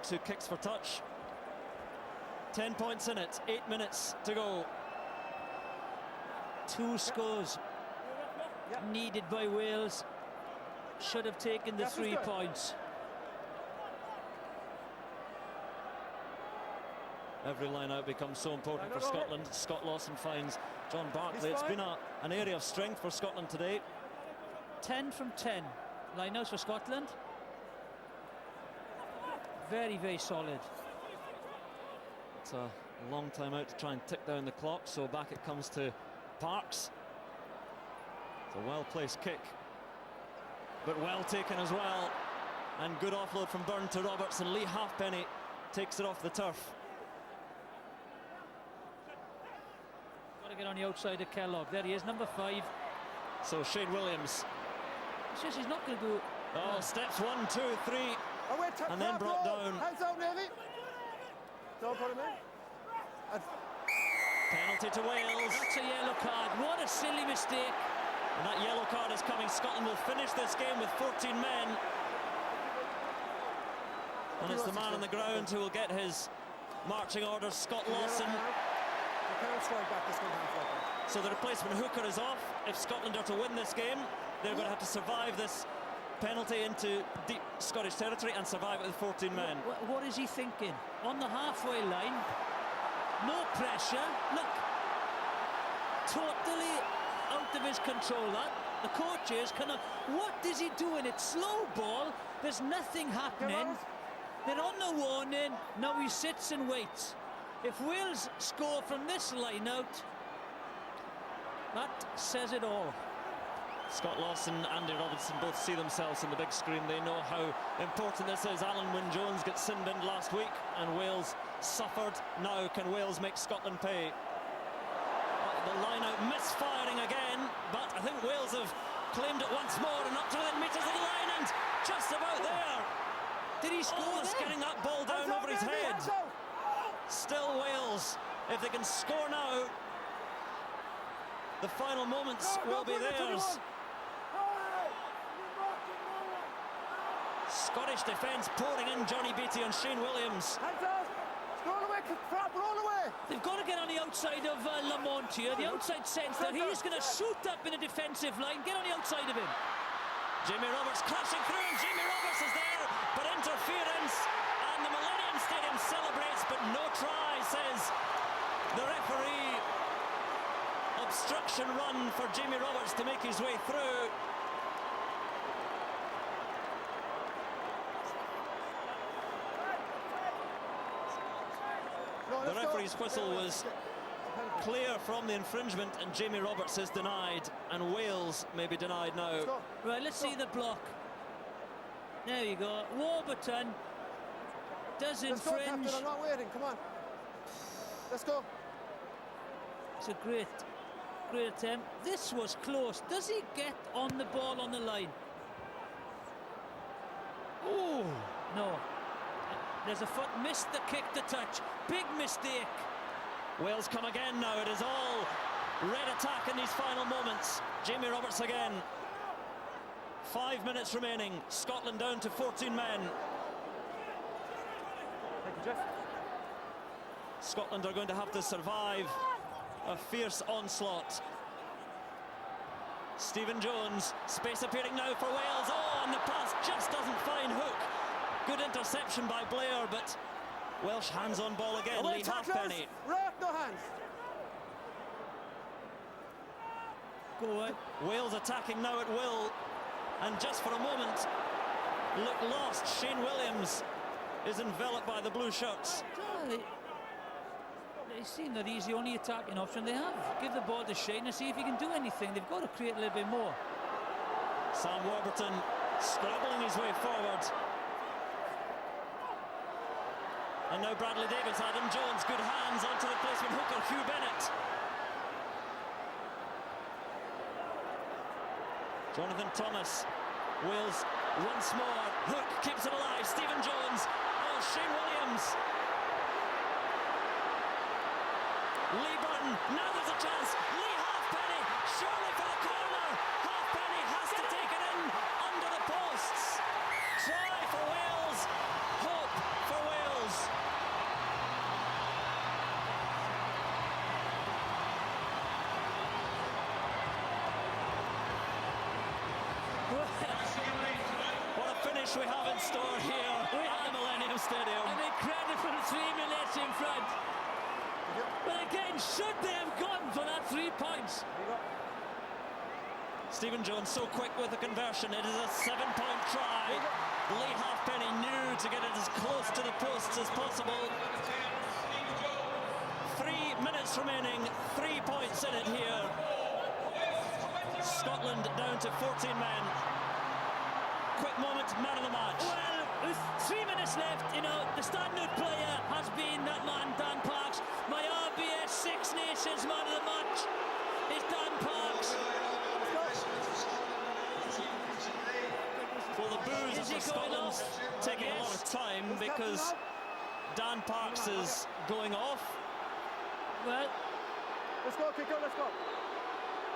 Brooks, who kicks for touch. 10 points in it, 8 minutes to go. 2 scores needed by Wales. Should have taken the 3 points. Every line out becomes so important for Scotland. Scott Lawson finds John Barclay. It's been an area of strength for Scotland today. 10 from 10 line-outs for Scotland. Very, very solid. It's a long time out to try and tick down the clock, so back it comes to Parks. It's a well-placed kick, but well taken as well. And good offload from Byrne to Roberts, and Lee Halfpenny takes it off the turf. Got to get on the outside of Kellogg. There he is, number 5. So Shane Williams. He says he's not going to go. Oh, steps 1, 2, 3, and then brought down. Hands out, Navy. Don't put him in. Penalty to Wales. That's a yellow card. What a silly mistake. And that yellow card is coming. Scotland will finish this game with 14 men. And it's the man on the ground who will get his marching orders, Scott Lawson. So the replacement hooker is off. If Scotland are to win this game, they're going to have to survive this penalty into deep Scottish territory and survive it with 14 men. What is he thinking? On the halfway line, no pressure. Look, totally out of his control. That the coach is kind of. What is he doing? It's slow ball. There's nothing happening. They're on the warning. Now he sits and waits. If Wales score from this line out, that says it all. Scott Lawson and Andy Robertson both see themselves on the big screen. They know how important this is. Alan Wynne-Jones got sin-binned last week and Wales suffered. Now can Wales make Scotland pay? The line-out misfiring again, but I think Wales have claimed it once more and up to within metres of the line and just about there. Did he score? Almost getting that ball down over his head. Still Wales, if they can score now, the final moments will be theirs. Scottish defence pouring in Johnny Beattie and Shane Williams. They've got to get on the outside of Lamont here, the outside centre. He's going to shoot up in a defensive line. Get on the outside of him. Jamie Roberts clashing through, and Jamie Roberts is there, but interference, and the Millennium Stadium celebrates, but no try, says the referee. Obstruction run for Jamie Roberts to make his way through. The referee's whistle was clear from the infringement, and Jamie Roberts is denied, and Wales may be denied now. Right, let's see the block. There you go. Warburton does infringe. Let's go, Captain, I'm not waiting, come on. Let's go. It's a great attempt. This was close. Does he get on the ball on the line? Oh, no. There's a foot, missed the kick to touch. Big mistake. Wales come again now. It is all red attack in these final moments. Jamie Roberts again. 5 minutes remaining. Scotland down to 14 men. Thank you, Jeff. Scotland are going to have to survive a fierce onslaught. Stephen Jones, space appearing now for Wales. Oh, and the pass just doesn't find Hook. Good interception by Blair, but Welsh hands on ball again. Lee Halfpenny. Right, no hands. Go away. Wales attacking now at will, and just for a moment look lost. Shane Williams is enveloped by the blue shirts. They seem that he's the only attacking option they have. Give the ball to Shane and see if he can do anything. They've got to create a little bit more. Sam Warburton scrabbling his way forward. And now Bradley Davis, Adam Jones, good hands onto the placement hooker, Hugh Bennett. Jonathan Thomas, Wales once more, Hook keeps it alive, Stephen Jones, oh, Shane Williams. Lee Burton, now there's a chance, Lee Halfpenny, surely for the corner, Halfpenny has to take it in, under the posts. Try for Wales, hope for Wales. match we have in store here at the Millennium Stadium. An incredible 3 minutes in front. But again, should they have gone for that 3 points? Stephen Jones so quick with the conversion. It is a 7-point try. Lee Halfpenny knew to get it as close to the posts as possible. 3 minutes remaining, 3 points in it here. Scotland down to 14 men. Quick moment, man of the match. Well, with 3 minutes left, you know, the standard player has been that man, Dan Parks. My RBS Six Nations man of the match is Dan Parks. Well, the boos Is he for going Scotland off? taking a lot Yes. of time because Dan Parks is going off. Well, Let's go, kicker, let's go.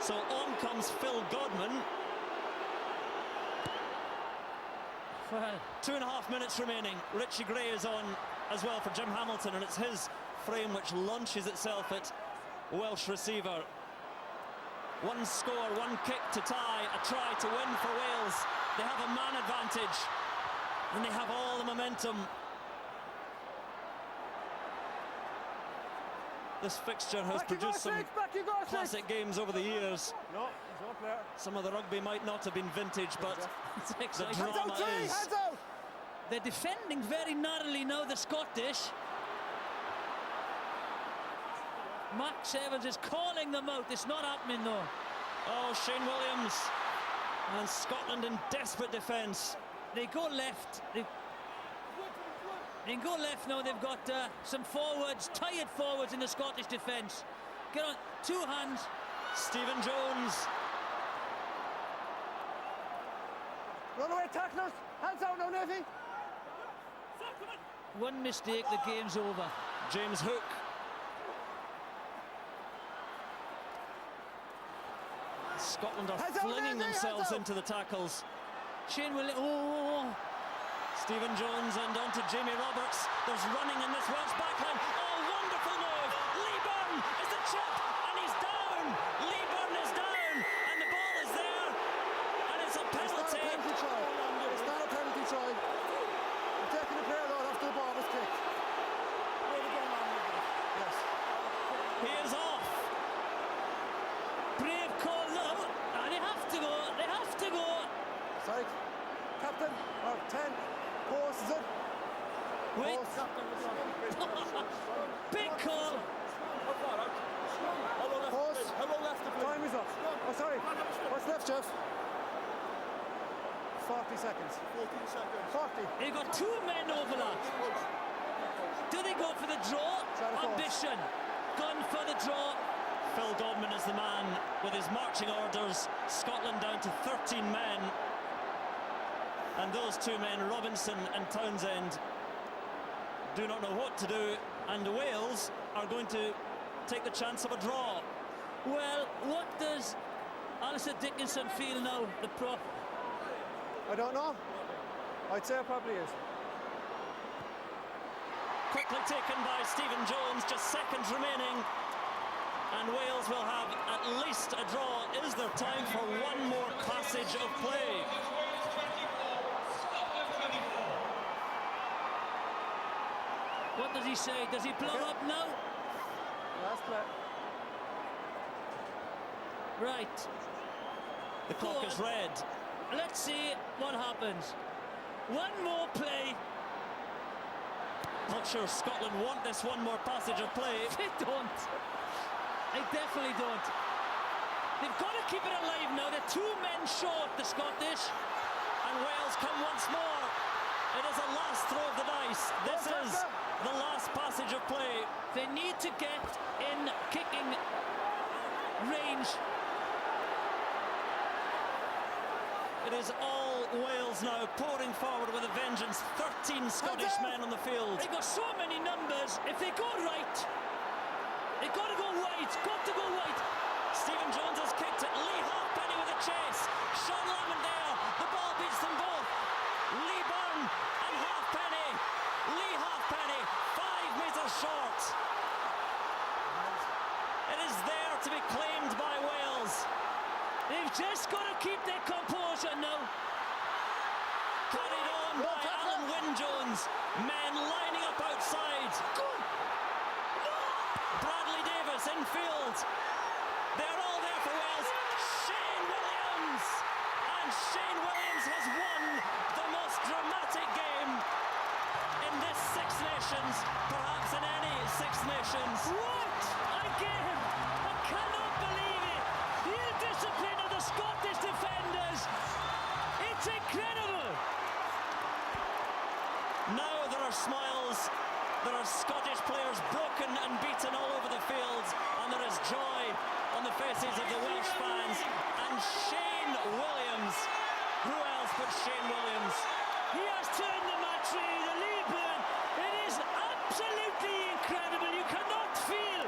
So on comes Phil Godman. well, 2.5 minutes remaining. Richie Gray is on as well for Jim Hamilton, and it's his frame which launches itself at Welsh receiver. One score, one kick to tie, a try to win for Wales. They have a man advantage, and they have all the momentum. This fixture has produced some classic games over the years. No, he's up there. Some of the rugby might not have been vintage, but it's the exciting. Hands drama out, three, is. hands out! They're defending very narrowly now, the Scottish. Max Evans is calling them out. It's not happening though. Oh, Shane Williams and Scotland in desperate defence. They go left. They go left now. They've got some forwards, tired forwards in the Scottish defence. Get on, 2 hands. Stephen Jones. Run away, tacklers! Hands out now, Navy! One mistake, the game's over. James Hook. Scotland are Hands out, flinging Navy, hands themselves out. into the tackles. Shane Williams. Oh. Stephen Jones and on to Jamie Roberts. There's running in this Welsh backline. Oh, wonderful move. Lee Byrne is the chip, and he's down. Lee Byrne is down, and the ball is there, and it's a It's not a penalty. penalty try. It's not a penalty try. We're taking the player out after the ball was kicked. Yes. He is off. Brave call now. And they have to go. They have to go. Side. Captain, or 10. Post, is it? Wait. Post. Big call. Post. Time is up. Oh, sorry. What's left, Jeff? 40 seconds. 40. They've got 2 men overlapped. Do they go for the draw? Shot across. Ambition. Gone for the draw. Phil Godman is the man with his marching orders. Scotland down to 13 men. And those 2 men, Robinson and Townsend, do not know what to do. And Wales are going to take the chance of a draw. Well, what does Alistair Dickinson feel now, the prop? I don't know. I'd say it probably is. Quickly taken by Stephen Jones, just seconds remaining. And Wales will have at least a draw. Is there time for one more passage of play? What does he say? Does he blow up now? Last play. Right. The clock is red. Let's see what happens. One more play. Not sure Scotland want this one more passage of play. They don't. They definitely don't. They've got to keep it alive now. They're 2 men short, the Scottish. And Wales come once more. It is a last throw of the dice. This is the last passage of play. They need to get in kicking range. It is all Wales now pouring forward with a vengeance. 13 Scottish men on the field. They've got so many numbers. If they go right, they've got to go wide. Got to go wide. Stephen Jones has kicked it. Lee Halfpenny with a chase. Sean Lamond there. The ball beats them both. Lee Byrne and Halfpenny. Lee Halfpenny, 5 metres short. It is there to be claimed by Wales. They've just got to keep their composure now. carried on by Alan Wynne-Jones. Men lining up outside. Bradley Davis infield. They're all there for Wales. Shane Williams! And Shane Williams has won the most dramatic game in this Six Nations, perhaps in any Six Nations. What a game! I cannot believe it. The indiscipline of the Scottish defenders. It's incredible. Now there are smiles. There are Scottish players broken and beaten all over the field, and there is joy on the faces of the Welsh fans. And Shane Williams, who else but Shane Williams? He has turned the match, really, the lead burn. It is absolutely incredible. You cannot feel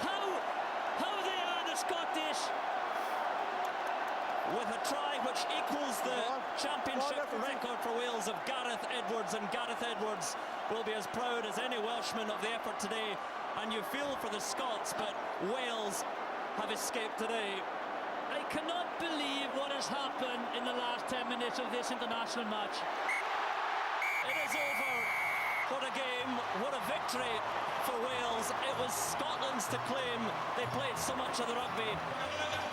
how they are, the Scottish. With a try which equals the championship record for Wales of Gareth Edwards, and Gareth Edwards will be as proud as any Welshman of the effort today. And you feel for the Scots, but Wales have escaped today. I cannot believe what has happened in the last 10 minutes of this international match. It is over. What a game, what a victory for Wales. It was Scotland's to claim. They played so much of the rugby,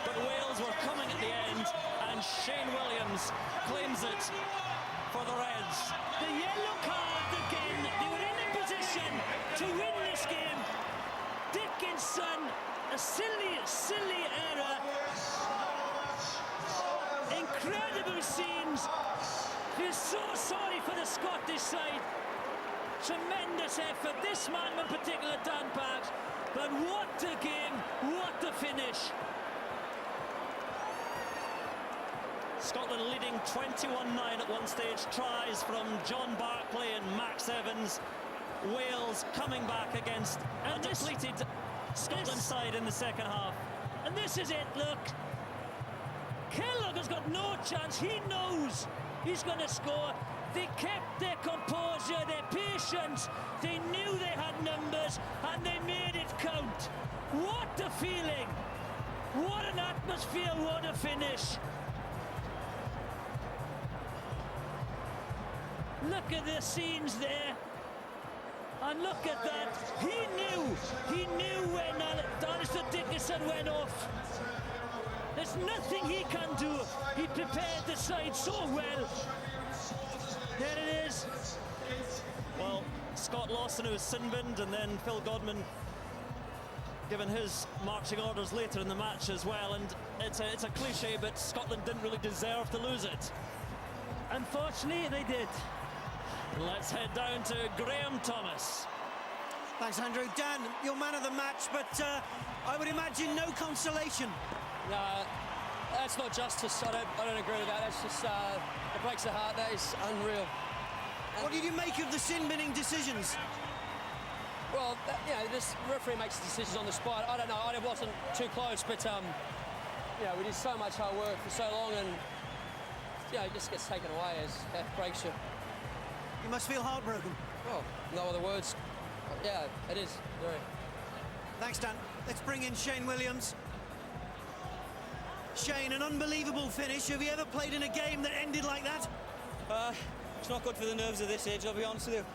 but Wales were coming at the end, and Shane Williams claims it for the Reds. The yellow card again. They were in a position to win this game. Dickinson, a silly error. Incredible scenes. Feel so sorry for the Scottish side. Tremendous effort. This man in particular, Dan Parks. But what a game, what a finish. Scotland leading 21-9 at one stage. Tries from John Barclay and Max Evans. Wales coming back against a depleted Scotland side in the second half. And this is it, look. Kellogg has got no chance. He knows he's going to score. They kept their composure, their patience. They knew they had numbers, and they made it count. What a feeling. What an atmosphere, what a finish. Look at the scenes there. And look at that. He knew when Alistair Dickinson went off. There's nothing he can do. He prepared the side so well. There it is. Well, Scott Lawson, who was sin-binned, and then Phil Godman given his marching orders later in the match as well. And it's a cliche, but Scotland didn't really deserve to lose it. Unfortunately, they did. Let's head down to Graham Thomas. Thanks, Andrew. Dan, you're man of the match, but I would imagine no consolation. No, that's not justice. I don't agree with that. That's just it breaks the heart. That is unreal. What did you make of the sin-binning decisions? Well, this referee makes decisions on the spot. I don't know. I wasn't too close, but we did so much hard work for so long, and it just gets taken away as that breaks you. You must feel heartbroken. Well, no other words. Yeah, it is very. Thanks, Dan. Let's bring in Shane Williams. Shane, an unbelievable finish. Have you ever played in a game that ended like that? It's not good for the nerves at this age, I'll be honest with you.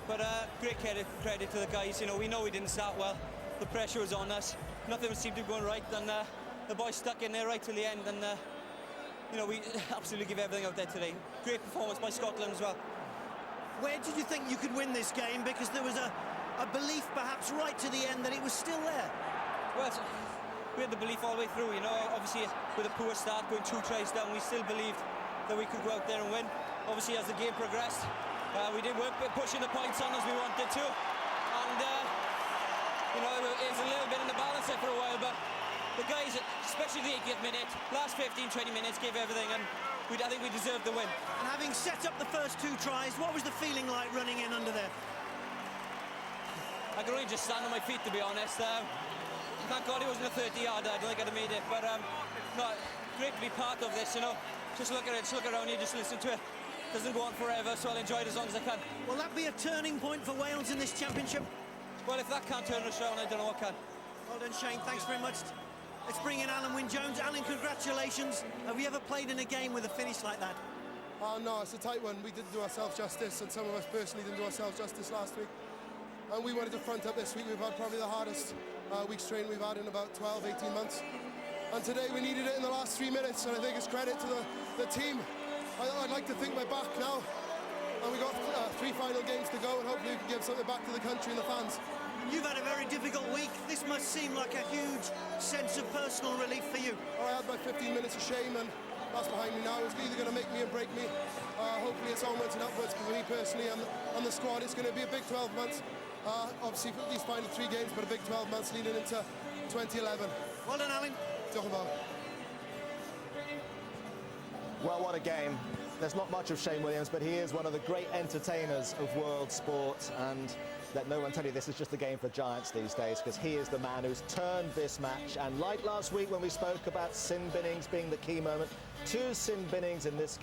But great credit to the guys. We know we didn't start well. The pressure was on us. Nothing seemed to be going right, and the boys stuck in there right till the end. And we absolutely give everything out there today. Great performance by Scotland as well. Where did you think you could win this game? Because there was a belief, perhaps right to the end, that it was still there. Well, we had the belief all the way through. Obviously with a poor start, going 2 tries down, we still believed that we could go out there and win. Obviously, as the game progressed, we did work pushing the points on as we wanted to, and it was a little bit in the balance there for a while, but the guys, especially the 80th minute, last 15-20 minutes, gave everything, and I think we deserved the win. And having set up the first 2 tries, what was the feeling like running in under there? I could only just stand on my feet, to be honest. Thank God it wasn't a 30-yarder. I don't think I'd have made it, but no, great to be part of this. Just look at it, just look around here, just listen to it. Doesn't go on forever, so I'll enjoy it as long as I can. Will that be a turning point for Wales in this championship? Well, if that can't turn us around, I don't know what can. Well done, Shane. Thanks very much. Let's bring in Alan Wynne-Jones. Alan, congratulations. Have you ever played in a game with a finish like that? No, it's a tight one. We didn't do ourselves justice, and some of us personally didn't do ourselves justice last week. And we wanted to front up this week. We've had probably the hardest week's training we've had in about 12, 18 months. And today we needed it in the last 3 minutes, and I think it's credit to the team. I'd like to think we're back now. And we've got 3 final games to go, and hopefully we can give something back to the country and the fans. You've had a very difficult week. This must seem like a huge sense of personal relief for you. I had my 15 minutes of shame, and that's behind me now. It's either going to make me and break me. Hopefully it's onwards and upwards for me personally and the squad. It's going to be a big 12 months. Obviously for these final 3 games, but a big 12 months leading into 2011. Well done, Alan. Talk about. Well, what a game. There's not much of Shane Williams, but he is one of the great entertainers of world sport, and let no one tell you this is just a game for giants these days, because he is the man who's turned this match. And like last week when we spoke about sin binnings being the key moment, 2 sin binnings in this game.